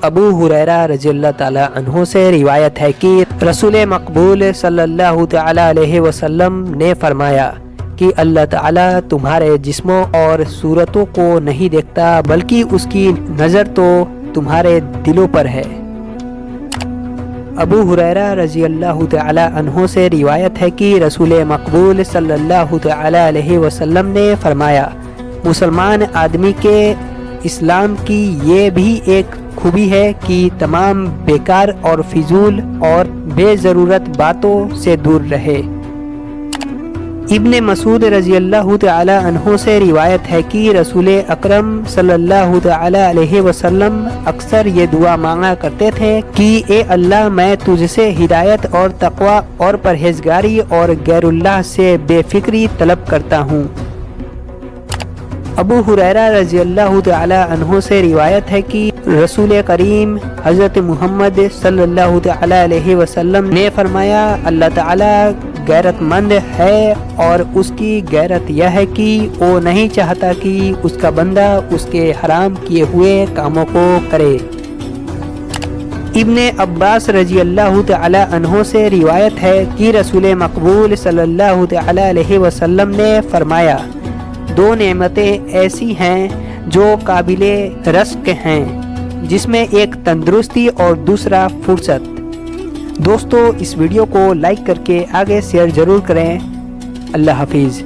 अबू हुरैरा रज़ियल्लाहु ताला अन्हु से रिवायत है कि रसूल मकबूल सल्लल्लाहु ताला अलैहि वसल्लम ने फरमाया कि अल्लाह ताला तुम्हारे जिस्मों और सूरतों को नहीं देखता बल्कि उसकी नज़र तो तुम्हारे दिलों पर है। अबू हुरैरा रज़ियल्लाहु ताला अन्हु से रिवायत है कि रसूल मकबूल सल्लल्लाहु ताला अलैहि वसल्लम ने फरमाया, मुसलमान आदमी के इस्लाम की ये भी एक खूबी है कि तमाम बेकार और फिजूल और बेज़रूरत बातों से दूर रहे। इब्ने मसूद रज़ियल्लाहु ताला अन्हु से रिवायत है कि रसूल अकरम सल्लल्लाहु ताला अलैहि वसल्लम अक्सर ये दुआ मांगा करते थे कि ए अल्लाह, मैं तुझसे हिदायत और तक़वा और परहेज़गारी और गैरुल्लाह से बेफिक्री तलब करता हूँ। अबू हुरैरा रज़ियल्लाहु ताला अन्हु से रिवायत है कि रसूल करीम हज़रत मुहम्मद सल्लल्लाहु ताला अलैहि वसल्लम ने फरमाया, अल्लाह ताला गैरतमंद है और उसकी गैरत यह है कि वो नहीं चाहता कि उसका बंदा उसके हराम किए हुए कामों को करे। इब्ने अब्बास रज़ियल्लाहु ताला अन्हु से रिवायत है कि रसूल मकबूल सल्लल्लाहु ताला अलैहि वसल्लम ने फरमाया, दो नेमतें ऐसी हैं जो काबिले रज़्क़ हैं, जिसमें एक तंदुरुस्ती और दूसरा फुर्सत। दोस्तों, इस वीडियो को लाइक करके आगे शेयर ज़रूर करें। अल्लाह हाफिज़।